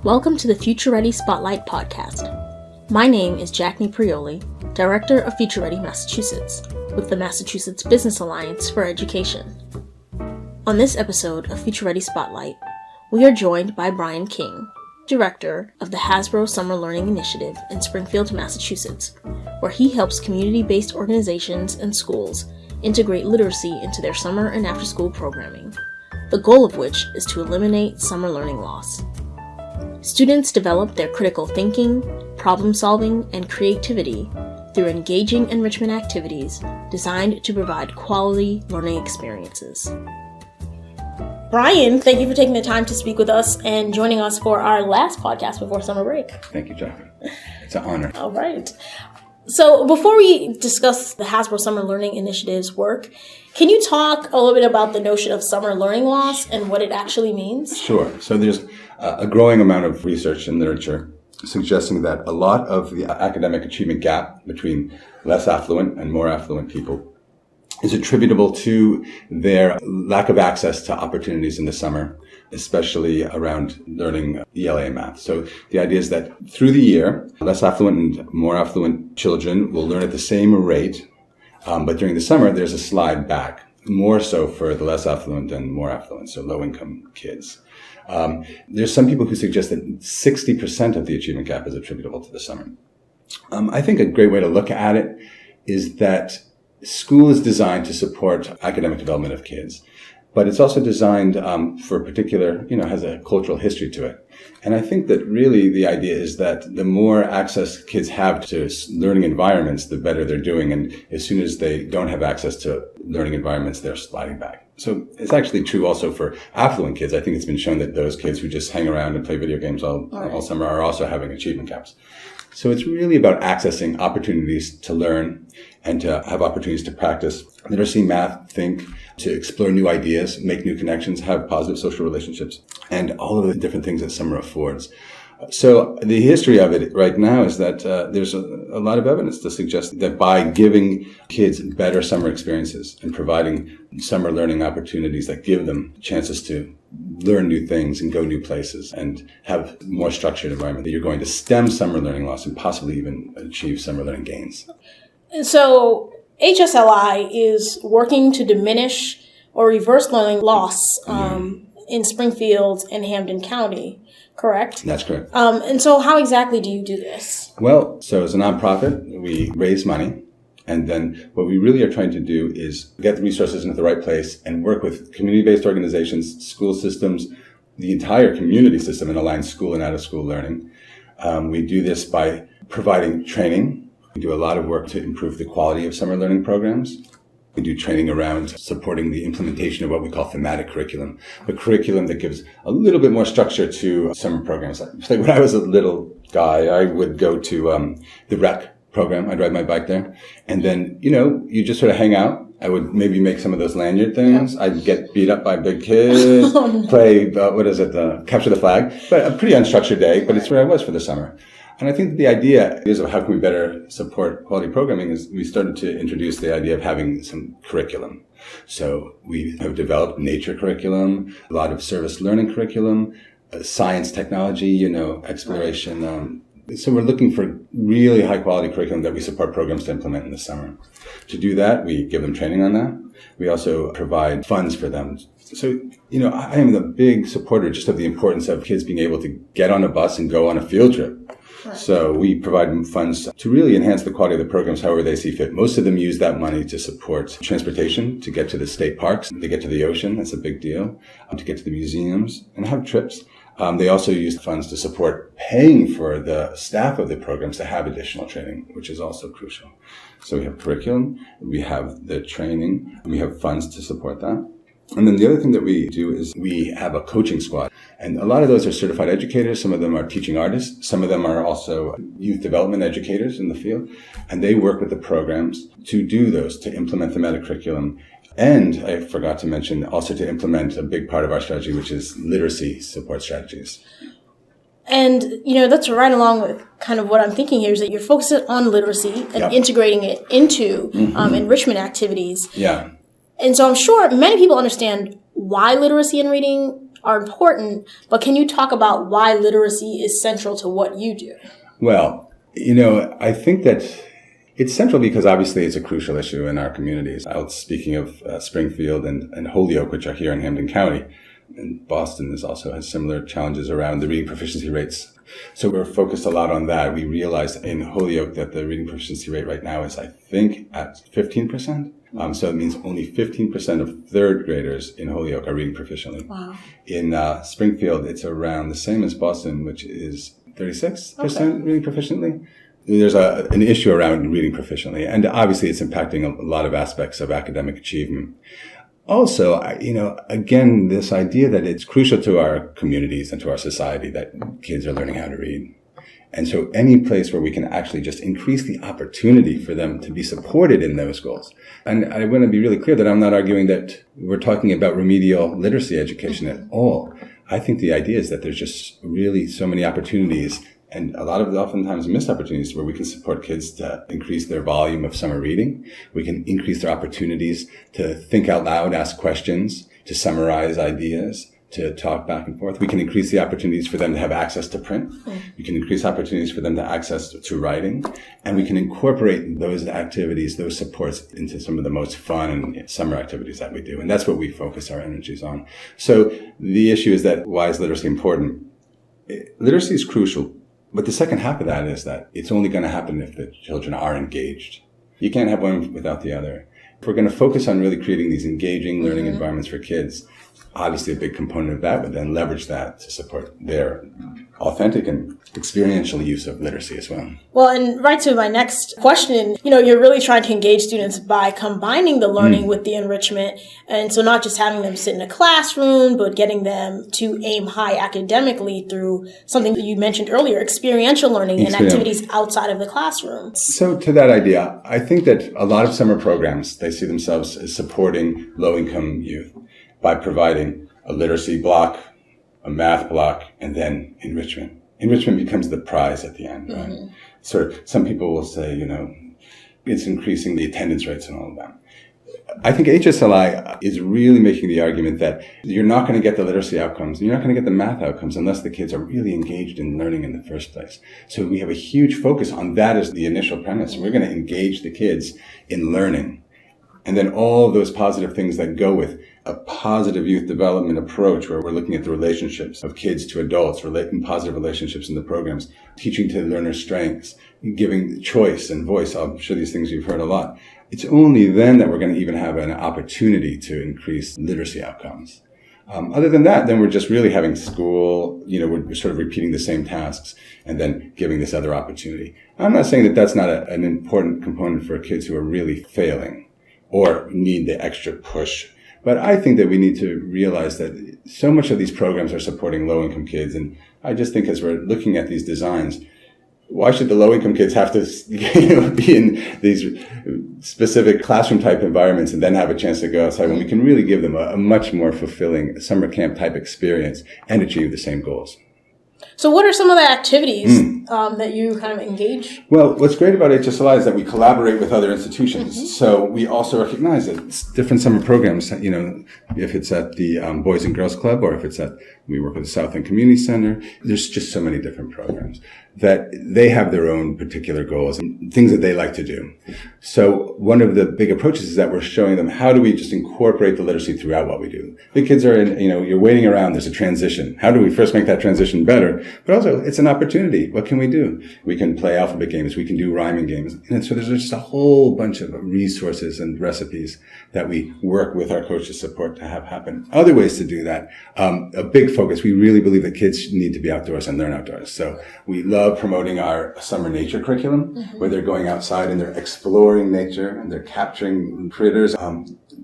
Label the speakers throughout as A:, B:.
A: Welcome to the Future Ready Spotlight podcast. My name is Jackney Prioli, Director of Future Ready Massachusetts, with the Massachusetts Business Alliance for Education. On this episode of Future Ready Spotlight, we are joined by Brian King, Director of the Hasbro Summer Learning Initiative in Springfield, Massachusetts, where he helps community-based organizations and schools integrate literacy into their summer and after-school programming, the goal of which is to eliminate summer learning loss. Students develop their critical thinking, problem-solving, and creativity through engaging enrichment activities designed to provide quality learning experiences. Brian, thank you for taking the time to speak with us and joining us for our last podcast before summer break.
B: Thank you, Jackie. It's an honor.
A: All right. So before we discuss the Hasbro Summer Learning Initiative's work, can you talk a little bit about the notion of summer learning loss and what it actually means?
B: Sure. So there's a growing amount of research and literature suggesting that a lot of the academic achievement gap between less affluent and more affluent people is attributable to their lack of access to opportunities in the summer, especially around learning ELA and math. So the idea is that through the year, less affluent and more affluent children will learn at the same rate, but during the summer, there's a slide back, more so for the less affluent and more affluent, so low-income kids. There's some people who suggest that 60% of the achievement gap is attributable to the summer. I think a great way to look at it is that school is designed to support academic development of kids, but it's also designed for a particular, has a cultural history to it. And I think that really the idea is that the more access kids have to learning environments, the better they're doing. And as soon as they don't have access to learning environments, they're sliding back. So it's actually true also for affluent kids. I think it's been shown that those kids who just hang around and play video games all summer are also having achievement gaps. So it's really about accessing opportunities to learn and to have opportunities to practice literacy, math, think, to explore new ideas, make new connections, have positive social relationships, and all of the different things that summer affords. So the history of it right now is that there's a lot of evidence to suggest that by giving kids better summer experiences and providing summer learning opportunities that give them chances to learn new things and go new places and have more structured environment, that you're going to stem summer learning loss and possibly even achieve summer learning gains.
A: So HSLI is working to diminish or reverse learning loss in Springfield and Hampden County, correct?
B: That's correct.
A: And so how exactly do you do this?
B: Well, so as a nonprofit, we raise money. And then what we really are trying to do is get the resources into the right place and work with community-based organizations, school systems, the entire community system, and align school and out-of-school learning. We do this by providing training. We do a lot of work to improve the quality of summer learning programs. We do training around supporting the implementation of what we call thematic curriculum, a curriculum that gives a little bit more structure to summer programs. Like when I was a little guy, I would go to the rec program. I'd ride my bike there. And then, you just sort of hang out. I would maybe make some of those lanyard things. Yeah. I'd get beat up by big kids, play, capture the flag. But a pretty unstructured day, but it's where I was for the summer. And I think that the idea is of how can we better support quality programming is we started to introduce the idea of having some curriculum. So we have developed nature curriculum, a lot of service learning curriculum, science, technology, exploration. So we're looking for really high quality curriculum that we support programs to implement in the summer. To do that, we give them training on that. We also provide funds for them. So, I am the big supporter just of the importance of kids being able to get on a bus and go on a field trip. Right. So we provide funds to really enhance the quality of the programs however they see fit. Most of them use that money to support transportation, to get to the state parks, to get to the ocean. That's a big deal. To get to the museums and have trips. They also use the funds to support paying for the staff of the programs to have additional training, which is also crucial. So we have curriculum, we have the training, we have funds to support that. And then the other thing that we do is we have a coaching squad. And a lot of those are certified educators. Some of them are teaching artists. Some of them are also youth development educators in the field. And they work with the programs to do those, to implement thematic curriculum. And I forgot to mention also to implement a big part of our strategy, which is literacy support strategies.
A: And, that's right along with kind of what I'm thinking here is that you're focusing on literacy and integrating it into enrichment activities.
B: Yeah.
A: And so I'm sure many people understand why literacy and reading are important, but can you talk about why literacy is central to what you do?
B: Well, I think that it's central because obviously it's a crucial issue in our communities. Speaking of Springfield and Holyoke, which are here in Hampden County, and Boston also has similar challenges around the reading proficiency rates. So we're focused a lot on that. We realized in Holyoke that the reading proficiency rate right now is, I think, at 15%. So it means only 15% of third graders in Holyoke are reading proficiently.
A: Wow.
B: In Springfield, it's around the same as Boston, which is 36% reading proficiently. There's an issue around reading proficiently, and obviously it's impacting a lot of aspects of academic achievement. Also, again, this idea that it's crucial to our communities and to our society that kids are learning how to read. And so any place where we can actually just increase the opportunity for them to be supported in those goals. And I want to be really clear that I'm not arguing that we're talking about remedial literacy education at all. I think the idea is that there's just really so many opportunities and a lot of oftentimes missed opportunities where we can support kids to increase their volume of summer reading. We can increase their opportunities to think out loud, ask questions, to summarize ideas, to talk back and forth. We can increase the opportunities for them to have access to print. We can increase opportunities for them to access to writing. And we can incorporate those activities, those supports into some of the most fun summer activities that we do. And that's what we focus our energies on. So the issue is that why is literacy important? Literacy is crucial. But the second half of that is that it's only going to happen if the children are engaged. You can't have one without the other. If we're going to focus on really creating these engaging learning environments for kids, obviously a big component of that would then leverage that to support their authentic and experiential use of literacy as well.
A: Well, and right to my next question, you're really trying to engage students by combining the learning with the enrichment. And so not just having them sit in a classroom, but getting them to aim high academically through something that you mentioned earlier, experiential learning and activities outside of the classroom.
B: So to that idea, I think that a lot of summer programs, they see themselves as supporting low-income youth by providing a literacy block, a math block, and then enrichment. Enrichment becomes the prize at the end, right? So some people will say, it's increasing the attendance rates and all of that. I think HSLI is really making the argument that you're not going to get the literacy outcomes, you're not going to get the math outcomes unless the kids are really engaged in learning in the first place. So we have a huge focus on that as the initial premise. We're going to engage the kids in learning. And then all those positive things that go with a positive youth development approach where we're looking at the relationships of kids to adults, relating positive relationships in the programs, teaching to learners' strengths, giving choice and voice. I'm sure these things you've heard a lot. It's only then that we're going to even have an opportunity to increase literacy outcomes. Other than that, then we're just really having school, we're sort of repeating the same tasks and then giving this other opportunity. I'm not saying that that's not an important component for kids who are really failing or need the extra push. But I think that we need to realize that so much of these programs are supporting low-income kids. And I just think as we're looking at these designs, why should the low-income kids have to be in these specific classroom-type environments and then have a chance to go outside when we can really give them a much more fulfilling summer camp-type experience and achieve the same goals?
A: So what are some of the activities that you kind of engage?
B: Well, what's great about HSLI is that we collaborate with other institutions. So we also recognize that it's different summer programs, if it's at the Boys and Girls Club or if it's we work with the South End Community Center, there's just so many different programs that they have their own particular goals and things that they like to do. So one of the big approaches is that we're showing them how do we just incorporate the literacy throughout what we do. The kids are you're waiting around, there's a transition. How do we first make that transition better? But also, it's an opportunity. What can we do? We can play alphabet games. We can do rhyming games. And so there's just a whole bunch of resources and recipes that we work with our coaches support to have happen. Other ways to do that. A big focus. We really believe that kids need to be outdoors and learn outdoors. So we love promoting our summer nature curriculum, where they're going outside and they're exploring nature and they're capturing critters.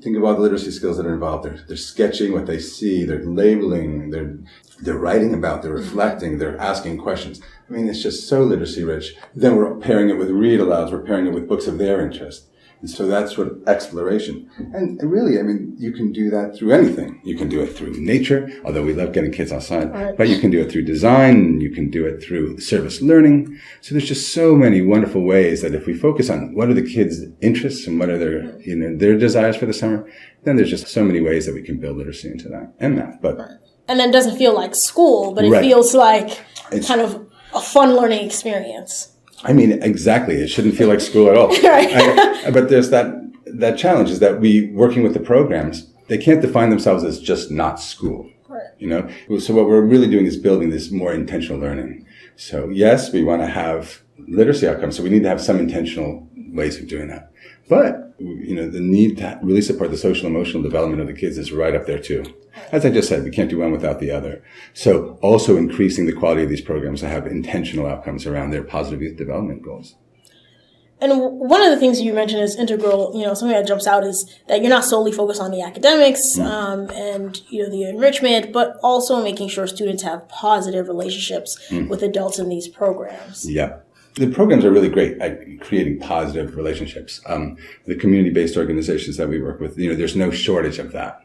B: Think about the literacy skills that are involved. They're sketching what they see. They're labeling. They're writing about. They're reflecting. They're asking questions. I mean, it's just so literacy rich. Then we're pairing it with read alouds. We're pairing it with books of their interest. And so that's sort of exploration. And really, you can do that through anything. You can do it through nature, although we love getting kids outside. Right. But you can do it through design. You can do it through service learning. So there's just so many wonderful ways that if we focus on what are the kids' interests and what are their desires for the summer, then there's just so many ways that we can build literacy into that and math. But
A: And then it doesn't feel like school, but it feels like it's kind of a fun learning experience.
B: I mean, exactly. It shouldn't feel like school at all. But there's that challenge is that working with the programs, they can't define themselves as just not school. Right. So what we're really doing is building this more intentional learning. So yes, we want to have literacy outcomes. So we need to have some intentional ways of doing that. But, the need to really support the social emotional development of the kids is right up there too. As I just said, we can't do one without the other. So also increasing the quality of these programs to have intentional outcomes around their positive youth development goals.
A: And one of the things you mentioned is integral, something that jumps out is that you're not solely focused on the academics and, the enrichment, but also making sure students have positive relationships with adults in these programs.
B: Yeah. The programs are really great at creating positive relationships. The community-based organizations that we work with, there's no shortage of that.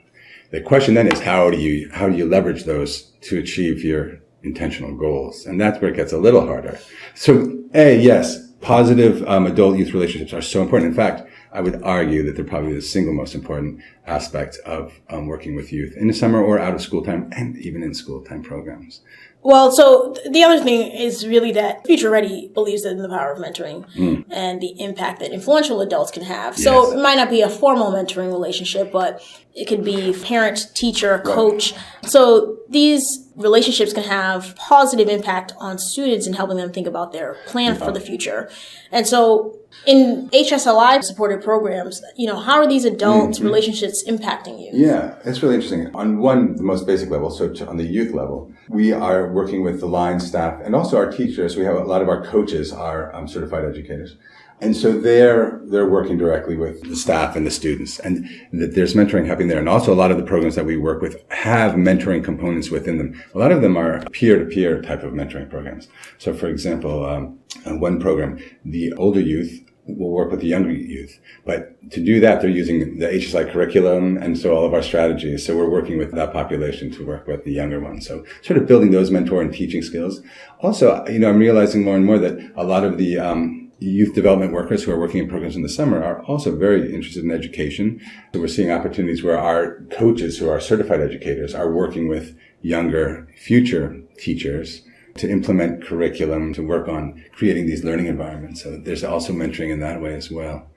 B: The question then is how do you leverage those to achieve your intentional goals? And that's where it gets a little harder. So, yes, positive adult-youth relationships are so important. In fact, I would argue that they're probably the single most important aspect of working with youth in the summer or out of school time and even in school time programs.
A: Well, so the other thing is really that Future Ready believes in the power of mentoring and the impact that influential adults can have. Yes. So it might not be a formal mentoring relationship, but it could be parent, teacher, coach. Right. So these relationships can have positive impact on students in helping them think about their plan for the future. And so in HSLI supported programs, how are these adult relationships impacting you?
B: Yeah, it's really interesting. On the most basic level, so on the youth level, we are working with the line staff and also our teachers. We have a lot of our coaches are certified educators. And so they're working directly with the staff and the students, and that there's mentoring happening there. And also a lot of the programs that we work with have mentoring components within them. A lot of them are peer-to-peer type of mentoring programs. So for example, one program, the older youth will work with the younger youth. But to do that, they're using the HSI curriculum and so all of our strategies. So we're working with that population to work with the younger ones. So sort of building those mentor and teaching skills. Also, I'm realizing more and more that a lot of the youth development workers who are working in programs in the summer are also very interested in education. So we're seeing opportunities where our coaches who are certified educators are working with younger future teachers to implement curriculum, to work on creating these learning environments. So there's also mentoring in that way as well.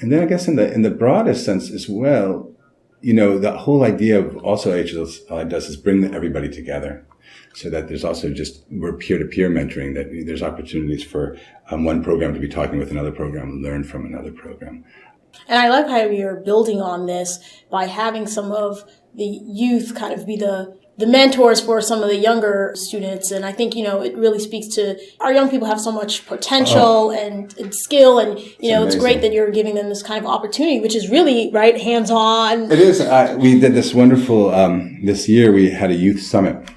B: And then I guess in the broadest sense as well, the whole idea of also HSSL does is bring everybody together. So that there's also we're peer-to-peer mentoring, that there's opportunities for one program to be talking with another program, learn from another program.
A: And I love how you're building on this by having some of the youth kind of be the mentors for some of the younger students. And I think, it really speaks to our young people have so much potential and skill. And, it's great that you're giving them this kind of opportunity, which is really, right, hands-on.
B: It is. We did this wonderful, this year we had a youth summit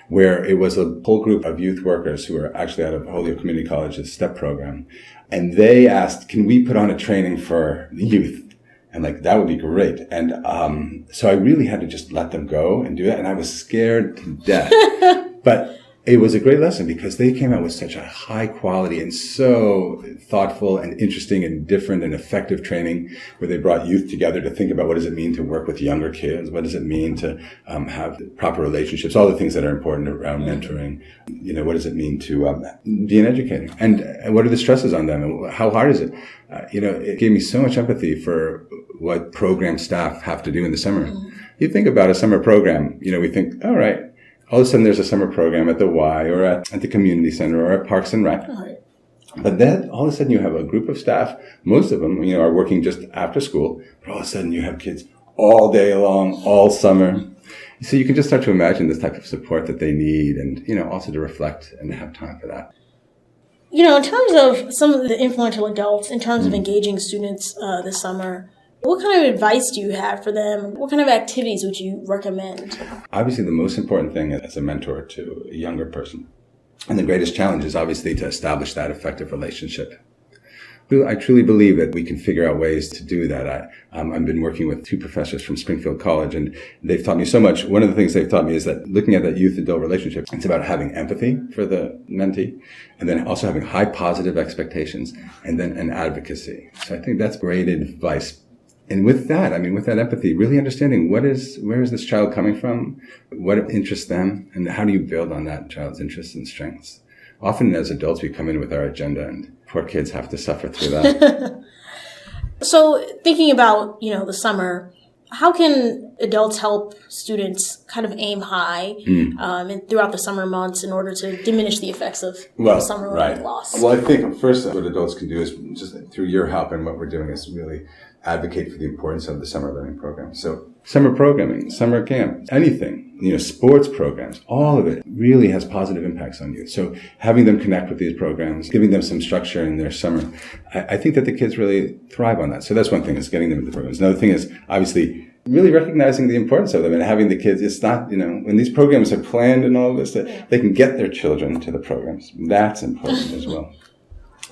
B: where it was a whole group of youth workers who were actually out of Holyoke Community College's STEP program. And they asked, can we put on a training for the youth? And that would be great. And so I really had to just let them go and do that. And I was scared to death. But it was a great lesson because they came out with such a high quality and so thoughtful and interesting and different and effective training where they brought youth together to think about what does it mean to work with younger kids? What does it mean to have proper relationships? All the things that are important around mentoring. What does it mean to be an educator? And what are the stresses on them? And how hard is it? It gave me so much empathy for what program staff have to do in the summer. You think about a summer program, we think, all right, all of a sudden there's a summer program at the Y or at the community center or at Parks and Rec. Right. But then all of a sudden you have a group of staff, most of them, are working just after school, but all of a sudden you have kids all day long, all summer. So you can just start to imagine this type of support that they need and, also to reflect and have time for that.
A: In terms of some of the influential adults, in terms of engaging students this summer, what kind of advice do you have for them? What kind of activities would you recommend? Obviously,
B: the most important thing as a mentor to a younger person, and the greatest challenge is obviously to establish that effective relationship. I truly believe that we can figure out ways to do that. I've been working with 2 professors from Springfield College, and they've taught me so much. One of the things they've taught me is that looking at that youth-adult relationship, it's about having empathy for the mentee, and then also having high positive expectations, and then an advocacy. So I think that's great advice And with that, with that empathy, really understanding where is this child coming from, what interests them, and how do you build on that child's interests and strengths. Often as adults, we come in with our agenda, and poor kids have to suffer through that.
A: So thinking about, the summer, how can adults help students kind of aim high and throughout the summer months in order to diminish the effects of summer learning loss?
B: Well, I think first what adults can do is just through your help and what we're doing is really advocate for the importance of the summer learning program. So summer programming, summer camp, anything, sports programs, all of it really has positive impacts on youth. So having them connect with these programs, giving them some structure in their summer, I think that the kids really thrive on that. So that's one thing, is getting them into the programs. Another thing is obviously really recognizing the importance of them and having the kids. It's not, when these programs are planned and all this, that they can get their children to the programs. That's important as well.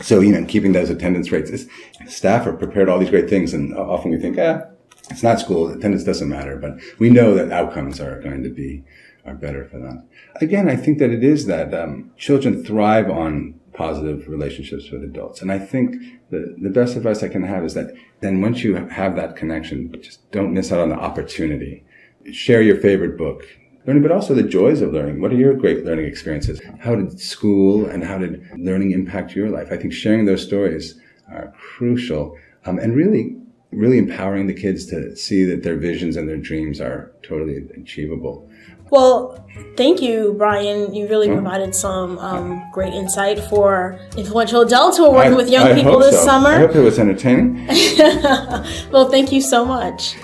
B: So, keeping those attendance rates. Staff are prepared all these great things, and often we think, it's not school, attendance doesn't matter, but we know that outcomes are going to be better for that. Again, I think that it is that children thrive on positive relationships with adults. And I think the best advice I can have is that then once you have that connection, just don't miss out on the opportunity. Share your favorite book. Learning, but also the joys of learning. What are your great learning experiences? How did school and how did learning impact your life? I think sharing those stories are crucial, and really empowering the kids to see that their visions and their dreams are totally achievable.
A: Well, thank you, Brian. You really provided some great insight for influential adults who are working with young people this summer.
B: I hope it was entertaining.
A: Well, thank you so much.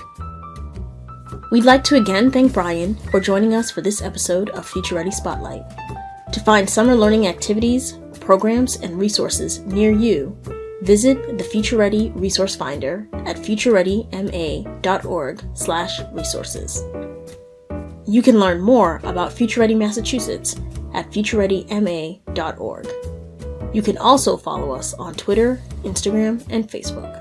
A: We'd like to again thank Brian for joining us for this episode of Future Ready Spotlight. To find summer learning activities, programs, and resources near you, visit the Future Ready Resource Finder at futurereadyma.org/resources. You can learn more about Future Ready Massachusetts at futurereadyma.org. You can also follow us on Twitter, Instagram, and Facebook.